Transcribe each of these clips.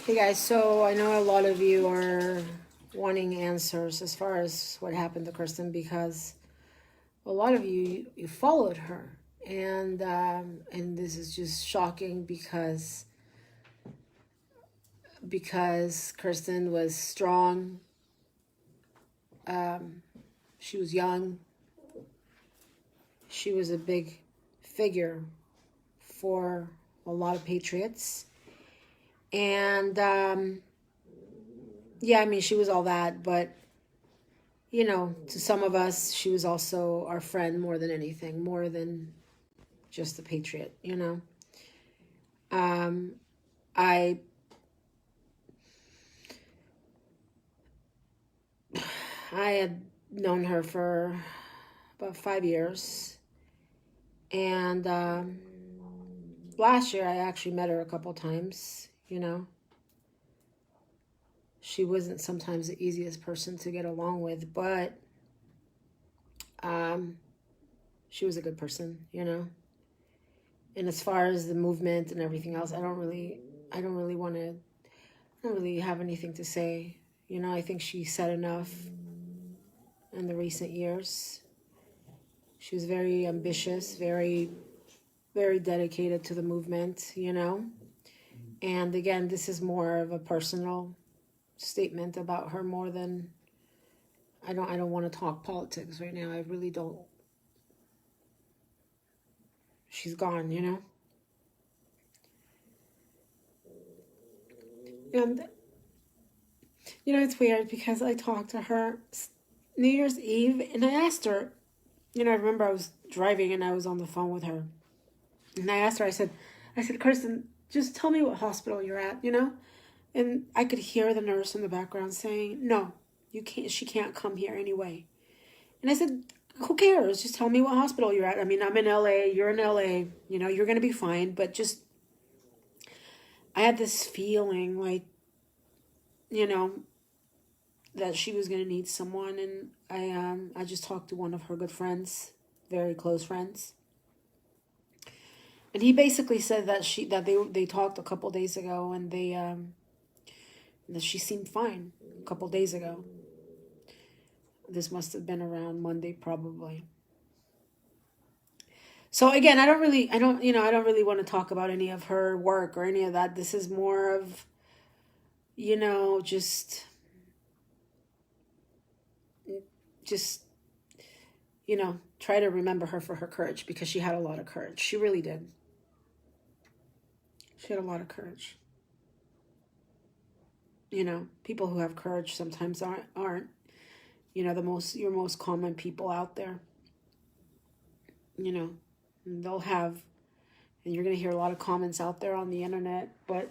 Hey guys, so I know a lot of you are wanting answers as far as what happened to Kristen because a lot of you followed her, and this is just shocking because Kristen was strong, she was young, she was a big figure for a lot of patriots, and yeah, I mean she was all that, but to some of us, she was also our friend more than anything, more than just a patriot. Um, I I had known her for about 5 years, and last year I actually met her a couple times. She wasn't sometimes the easiest person to get along with, but um, she was a good person. And as far as the movement and everything else, I don't really want to, I don't really have anything to say. I think she said enough in the recent years. She was very ambitious, very, very dedicated to the movement. And again, this is more of a personal statement about her more than I don't want to talk politics right now. I really don't. She's gone. And it's weird because I talked to her New Year's Eve and I asked her, I remember I was driving and I was on the phone with her. And I asked her, I said, Kirsten, just tell me what hospital you're at. And I could hear the nurse in the background saying, no, you can't, she can't come here anyway. And I said, who cares? Just tell me what hospital you're at. I mean, I'm in LA, you're in LA, you're going to be fine. But just, I had this feeling like, that she was going to need someone. And I just talked to one of her good friends, very close friends. And he basically said that they talked a couple days ago, and that she seemed fine a couple days ago. This must have been around Monday, probably. So again, I don't really want to talk about any of her work or any of that. This is more of, just try to remember her for her courage, because she had a lot of courage. She really did. She had a lot of courage. People who have courage sometimes aren't your most common people out there. They'll have, and you're going to hear a lot of comments out there on the internet, but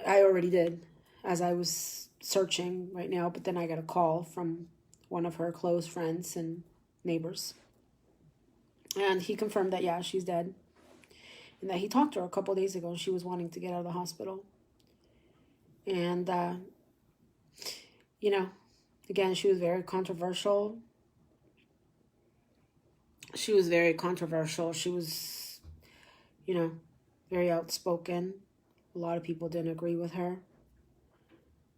I already did as I was searching right now. But then I got a call from one of her close friends and neighbors, and he confirmed that, yeah, she's dead, and that he talked to her a couple days ago. She was wanting to get out of the hospital. And again, she was very controversial. She was, very outspoken. A lot of people didn't agree with her.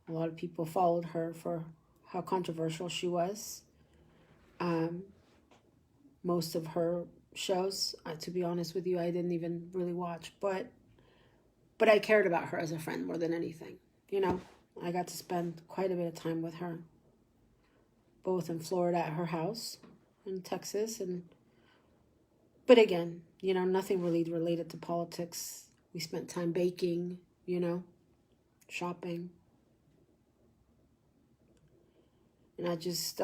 A lot of people followed her for how controversial she was. Most of her shows, to be honest with you, I didn't even really watch, but I cared about her as a friend more than anything. I got to spend quite a bit of time with her, both in Florida at her house, in Texas, but again, nothing really related to politics. We spent time baking, shopping. And I just,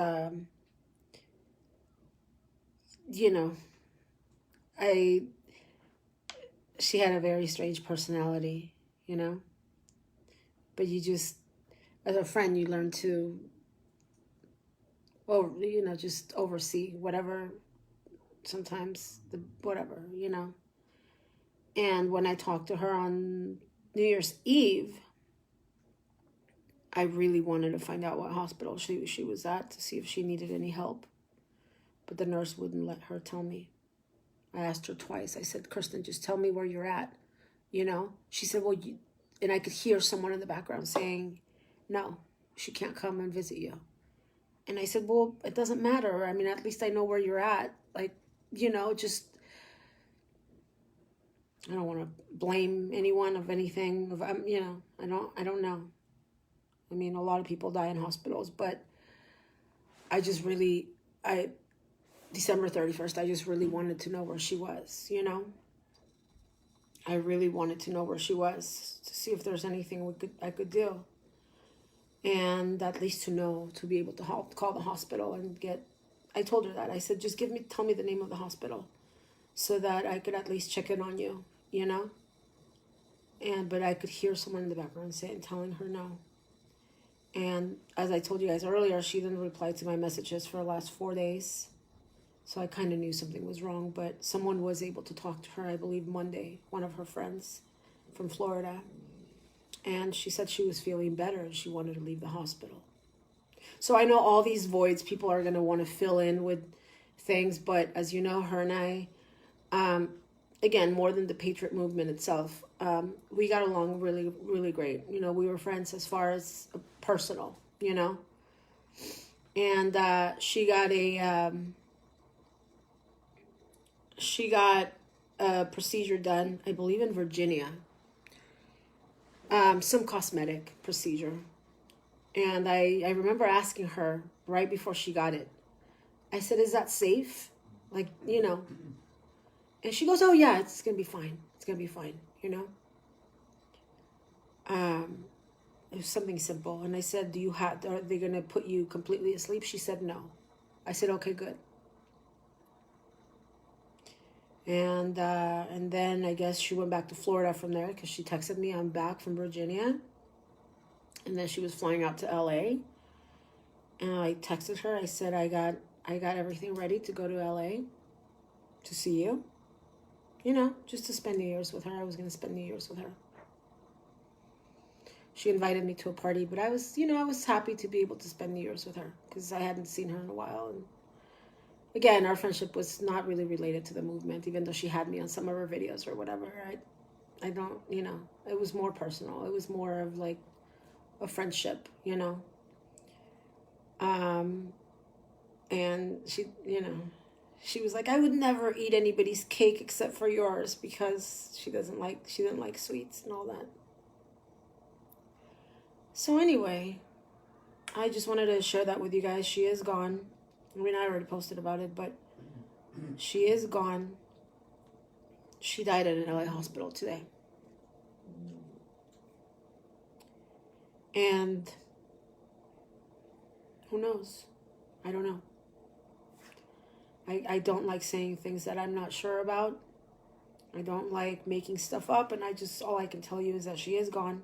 she had a very strange personality, but you just, as a friend, you learn to, just oversee whatever, sometimes whatever. And when I talked to her on New Year's Eve, I really wanted to find out what hospital she was at to see if she needed any help. But the nurse wouldn't let her tell me. I asked her twice. I said, Kristen, just tell me where you're at. She said, well, And I could hear someone in the background saying, no, she can't come and visit you. And I said, well, it doesn't matter. I mean, at least I know where you're at. Like, just, I don't want to blame anyone of anything. I don't know. I mean, a lot of people die in hospitals, but December 31st, I just really wanted to know where she was, I really wanted to know where she was to see if there's anything I could do. And at least to be able to call the hospital and I told her that. I said, just tell me the name of the hospital so that I could at least check in on you, but I could hear someone in the background telling her no. And as I told you guys earlier, she didn't reply to my messages for the last 4 days. So I kind of knew something was wrong, but someone was able to talk to her, I believe Monday, one of her friends from Florida. And she said she was feeling better and she wanted to leave the hospital. So I know all these voids people are going to want to fill in with things, but as you know, her and I, again, more than the Patriot movement itself, we got along really, really great. We were friends as far as personal, and she got a procedure done, I believe in Virginia, some cosmetic procedure. And I remember asking her right before she got it, I said, is that safe? Like, and she goes, oh yeah, it's going to be fine. It's going to be fine, It was something simple. And I said, are they going to put you completely asleep? She said, no. I said, okay, good. And then I guess she went back to Florida from there because she texted me, I'm back from Virginia. And then she was flying out to LA. And I texted her. I said, I got everything ready to go to LA to see you. Just to spend New Year's with her. I was going to spend New Year's with her. She invited me to a party, but I was happy to be able to spend New Year's with her because I hadn't seen her in a while. And again, our friendship was not really related to the movement, even though she had me on some of her videos or whatever. I don't, it was more personal. It was more of like a friendship, and she was like, I would never eat anybody's cake except for yours because she didn't like sweets and all that. So anyway, I just wanted to share that with you guys. She is gone. I mean, I already posted about it, but she is gone. She died at an LA hospital today. And who knows? I don't know. I don't like saying things that I'm not sure about. I don't like making stuff up, and all I can tell you is that she is gone.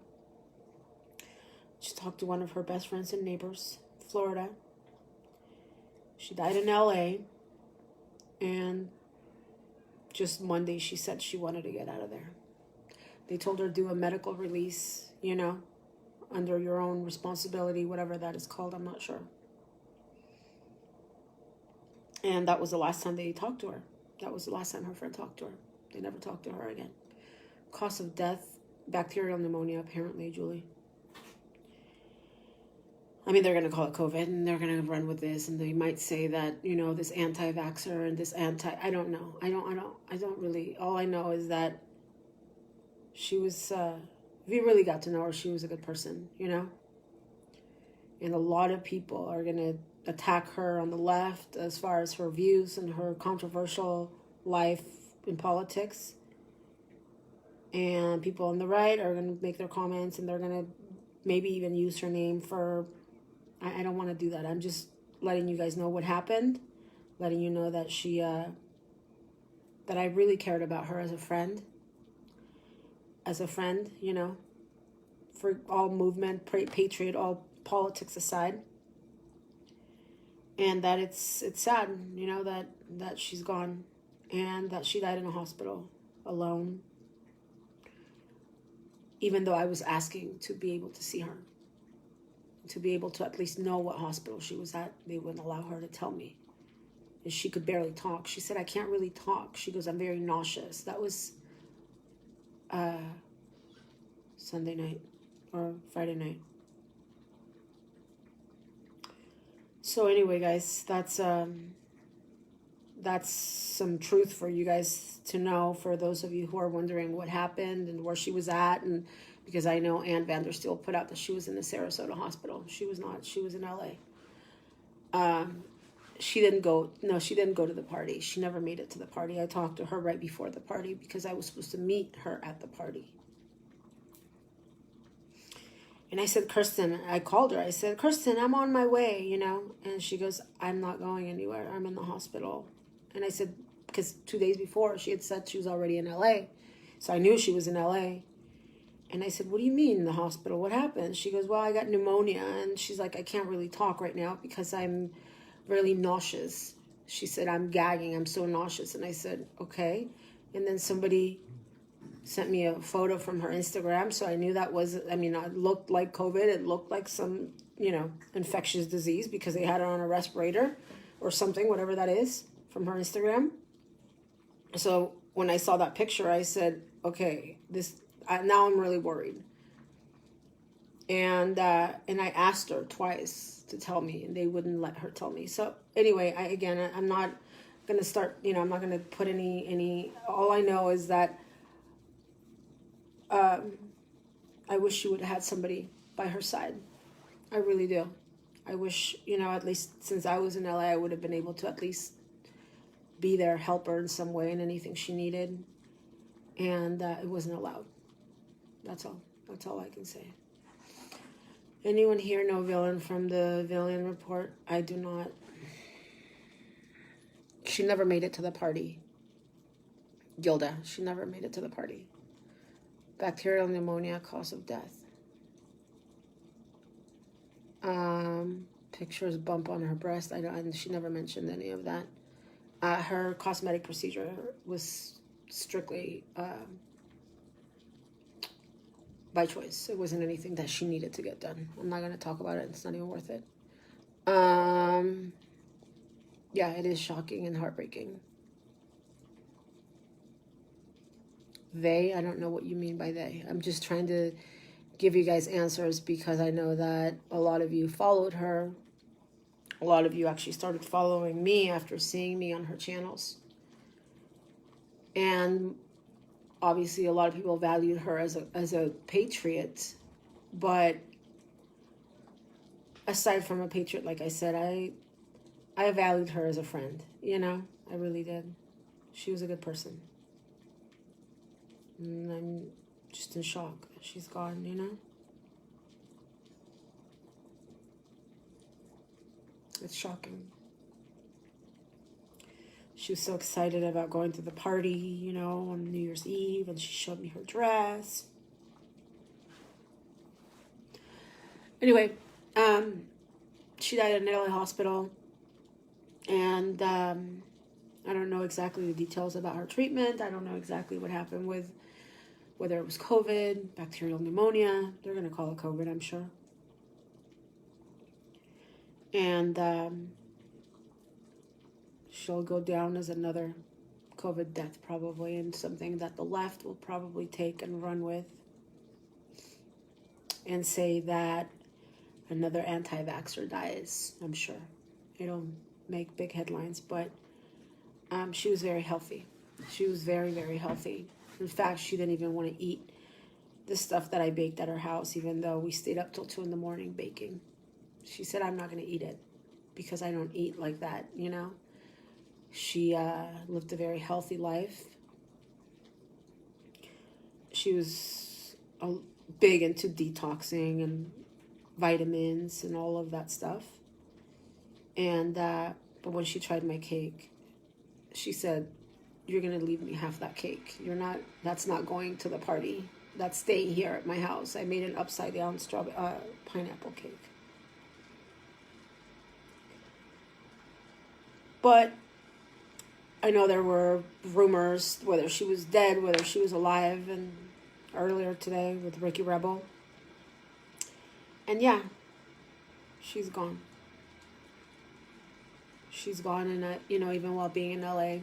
She talked to one of her best friends and neighbors, Florida. She died in LA, and just Monday she said she wanted to get out of there. They told her to do a medical release, under your own responsibility, whatever that is called, I'm not sure. And that was the last time they talked to her. That was the last time her friend talked to her. They never talked to her again. Cause of death, bacterial pneumonia, apparently, Julie. I mean, they're going to call it COVID, and they're going to run with this, and they might say that, this anti-vaxxer and this I don't know. I don't really, all I know is that she was, if you really got to know her, she was a good person, And a lot of people are going to attack her on the left as far as her views and her controversial life in politics. And people on the right are going to make their comments, and they're going to maybe even use her name for... I don't want to do that. I'm just letting you guys know what happened, letting you know that that I really cared about her as a friend, for all movement, patriot, all politics aside, and that it's sad, that she's gone, and that she died in a hospital alone, even though I was asking to be able to see her. To be able to at least know what hospital she was at. They wouldn't allow her to tell me. And she could barely talk. She said, I can't really talk. She goes, I'm very nauseous. That was Sunday night or Friday night. So anyway, guys, that's some truth for you guys to know, for those of you who are wondering what happened and where she was at. And because I know Ann Vandersteel put out that she was in the Sarasota hospital. She was not. She was in LA. She didn't go to the party. She never made it to the party. I talked to her right before the party because I was supposed to meet her at the party. And I said, Kirsten, I called her. I said, Kirsten, I'm on my way, And she goes, I'm not going anywhere. I'm in the hospital. And I said, because 2 days before, she had said she was already in LA. So I knew she was in LA. And I said, what do you mean, the hospital? What happened? She goes, well, I got pneumonia. And she's like, I can't really talk right now because I'm really nauseous. She said, I'm gagging. I'm so nauseous. And I said, okay. And then somebody sent me a photo from her Instagram. So I knew that was, it looked like COVID. It looked like some, infectious disease because they had her on a respirator or something, whatever that is, from her Instagram. So when I saw that picture, I said, okay, now I'm really worried. And I asked her twice to tell me, and they wouldn't let her tell me. So anyway, I'm not going to start, I'm not going to put any, all I know is that I wish she would have had somebody by her side. I really do. I wish, at least since I was in LA, I would have been able to at least be there, help her in some way in anything she needed. And it wasn't allowed. That's all. That's all I can say. Anyone here know Villain from the Villain Report? I do not. She never made it to the party. Gilda, she never made it to the party. Bacterial pneumonia, cause of death. Pictures bump on her breast. And she never mentioned any of that. Her cosmetic procedure was strictly by choice. It wasn't anything that she needed to get done. I'm not going to talk about it. It's not even worth it. Yeah, it is shocking and heartbreaking. They, I don't know what you mean by they. I'm just trying to give you guys answers because I know that a lot of you followed her. A lot of you actually started following me after seeing me on her channels. And obviously a lot of people valued her as a patriot. But aside from a patriot, like I said, I valued her as a friend. I really did. She was a good person. And I'm just in shock that she's gone, It's shocking. She was so excited about going to the party, on New Year's Eve, and she showed me her dress. Anyway, she died in an LA hospital, and I don't know exactly the details about her treatment. I don't know exactly what happened with whether it was COVID, bacterial pneumonia. They're going to call it COVID, I'm sure. And she'll go down as another COVID death probably, and something that the left will probably take and run with and say that another anti-vaxxer dies. I'm sure it'll make big headlines, but she was very healthy. She was very, very healthy. In fact, she didn't even want to eat the stuff that I baked at her house, even though we stayed up till 2 a.m. baking. She said, I'm not going to eat it because I don't eat like that, She lived a very healthy life. She was big into detoxing and vitamins and all of that stuff. And but when she tried my cake, she said, you're going to leave me half that cake. That's not going to the party. That's staying here at my house. I made an upside down pineapple cake. But I know there were rumors whether she was dead, whether she was alive, and earlier today with Ricky Rebel. And yeah, she's gone. She's gone, and even while being in LA,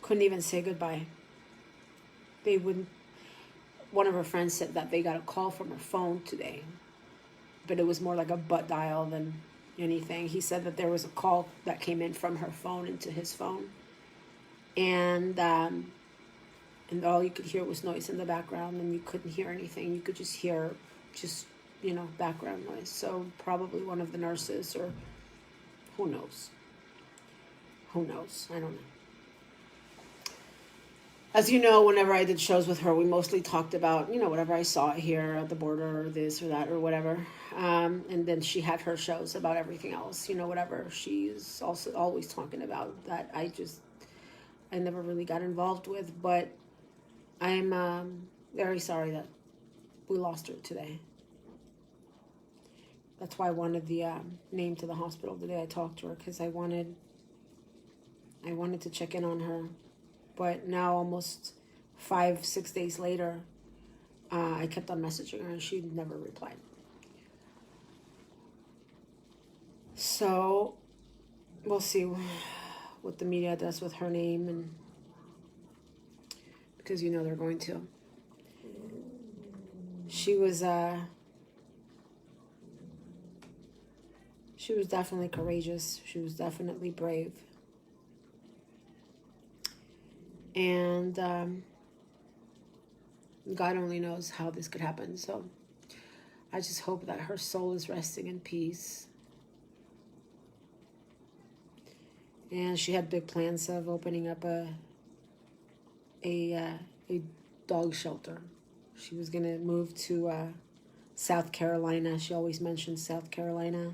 couldn't even say goodbye. They wouldn't. one of her friends said that they got a call from her phone today, but it was more like a butt dial than anything. He said that there was a call that came in from her phone into his phone, and all you could hear was noise in the background, and you couldn't hear anything. You could just hear background noise. So probably one of the nurses, or who knows. I don't know. As you know, whenever I did shows with her, we mostly talked about, whatever I saw here at the border, or this or that or whatever. And then she had her shows about everything else, whatever she's also always talking about that I never really got involved with. But I'm very sorry that we lost her today. That's why I wanted the name to the hospital the day I talked to her, because I wanted to check in on her. But now, almost 5-6 days later, I kept on messaging her and she never replied. So we'll see what the media does with her name, and because they're going to. She was definitely courageous. She was definitely brave. And God only knows how this could happen. So I just hope that her soul is resting in peace. And she had big plans of opening up a dog shelter. She was going to move to South Carolina. She always mentions South Carolina,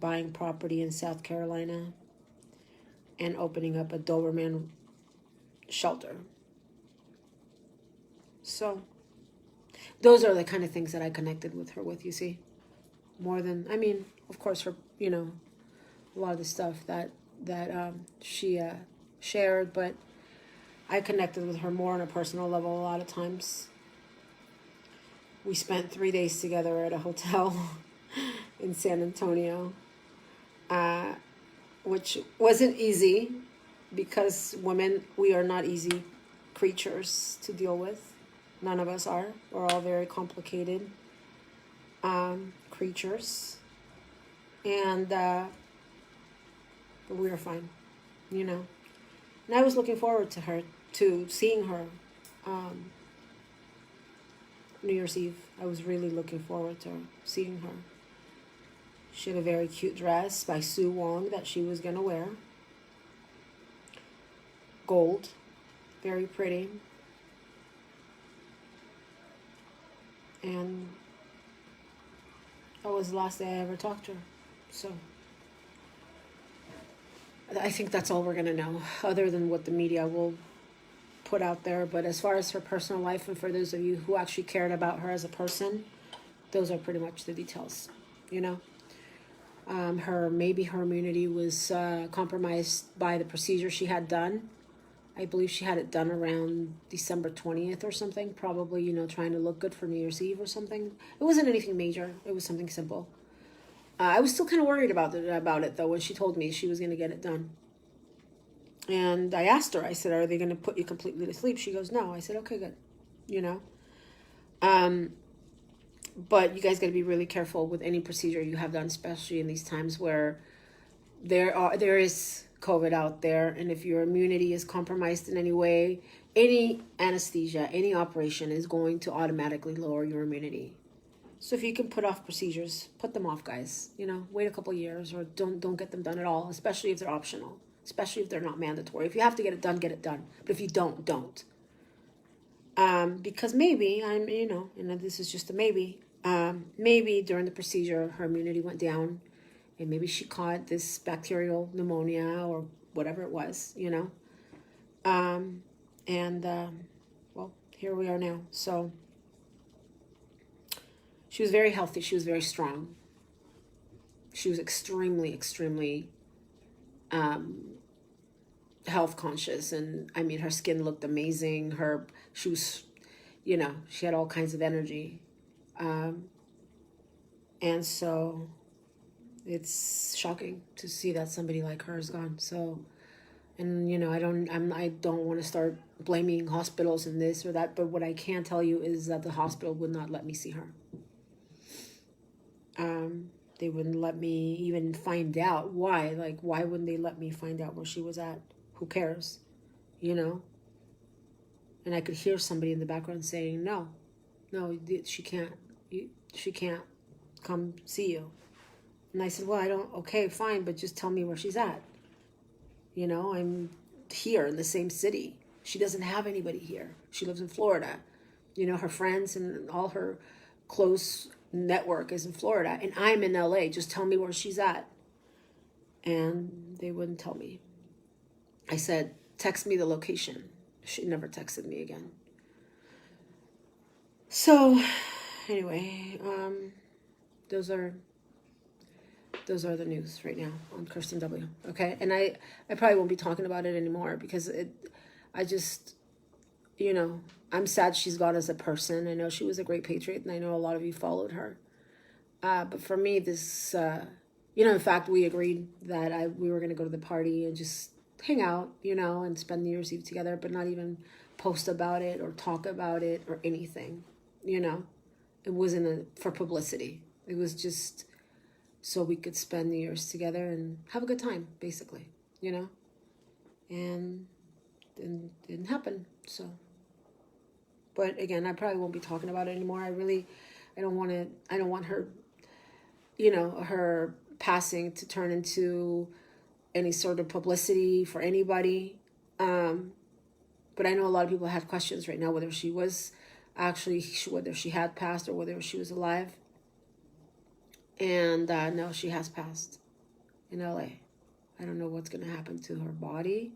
buying property in South Carolina, and opening up a Doberman shelter. So those are the kind of things that I connected with her with, you see. More than, of course, her, a lot of the stuff that she shared, but I connected with her more on a personal level a lot of times. We spent 3 days together at a hotel in San Antonio, which wasn't easy, because women, we are not easy creatures to deal with. None of us are. We're all very complicated creatures. And but we were fine, And I was looking forward to seeing her New Year's Eve. I was really looking forward to seeing her. She had a very cute dress by Sue Wong that she was going to wear. Gold, very pretty. And that was the last day I ever talked to her. So I think that's all we're going to know, other than what the media will put out there. But as far as her personal life, and for those of you who actually cared about her as a person, those are pretty much the details, Her immunity was compromised by the procedure she had done. I believe she had it done around December 20th or something, probably, trying to look good for New Year's Eve or something. It wasn't anything major. It was something simple. I was still kind of worried about it, though, when she told me she was going to get it done. And I asked her, I said, are they going to put you completely to sleep? She goes, no. I said, okay, good. But you guys got to be really careful with any procedure you have done, especially in these times where there is COVID out there, and if your immunity is compromised in any way, any anesthesia, any operation is going to automatically lower your immunity. So if you can put off procedures, put them off, guys. Wait a couple years, or don't get them done at all, especially if they're optional, especially if they're not mandatory. If you have to get it done, get it done. But if you don't. Because maybe, and this is just a maybe during the procedure, her immunity went down, and maybe she caught this bacterial pneumonia or whatever it was, well, here we are now. So she was very healthy. She was very strong. She was extremely, extremely health conscious. And her skin looked amazing. She was, she had all kinds of energy. And so it's shocking to see that somebody like her is gone. So And, you know, I don't want to start blaming hospitals and this or that, but what I can tell you is that the hospital would not let me see her. They wouldn't let me even find out why. Like, why wouldn't they let me find out where she was at? Who cares? You know? And I could hear somebody in the background saying, no, she can't come see you. And I said, well, okay, fine, but just tell me where she's at. You know, I'm here in the same city. She doesn't have anybody here. She lives in Florida. You know, her friends and all her close network is in Florida. And I'm in LA. Just tell me where she's at. And they wouldn't tell me. I said, text me the location. She never texted me again. So, anyway, those are the news right now on Kirsten W. Okay, and I probably won't be talking about it anymore because I just, you know, I'm sad she's gone as a person. I know she was a great patriot, and I know a lot of you followed her. But for me, this, you know, in fact, we agreed that we were going to go to the party and just hang out, you know, and spend New Year's Eve together, but not even post about it or talk about it or anything, you know. It wasn't for publicity. It was just so we could spend New Year's together and have a good time, basically, you know. And it didn't happen, so. But again, I probably won't be talking about it anymore. I don't want her, you know, her passing to turn into any sort of publicity for anybody. But I know a lot of people had questions right now whether she had passed or whether she was alive. And no, she has passed in LA. I don't know what's going to happen to her body.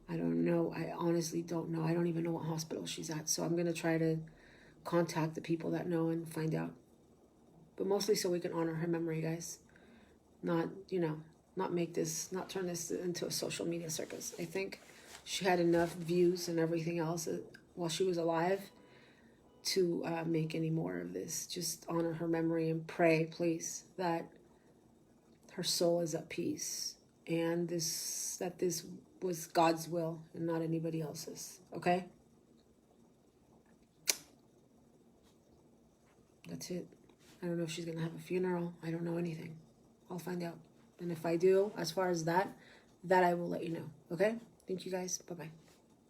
I don't know. I honestly don't know. I don't even know what hospital she's at. So I'm going to try to contact the people that know and find out. But mostly so we can honor her memory, guys. Not, you know, not turn this into a social media circus. I think she had enough views and everything else while she was alive to make any more of this. Just honor her memory and pray, please, that her soul is at peace and that this was God's will and not anybody else's. Okay? That's it. I don't know if she's going to have a funeral. I don't know anything. I'll find out. And if I do, as far as that I will let you know. Okay? Thank you guys. Bye-bye.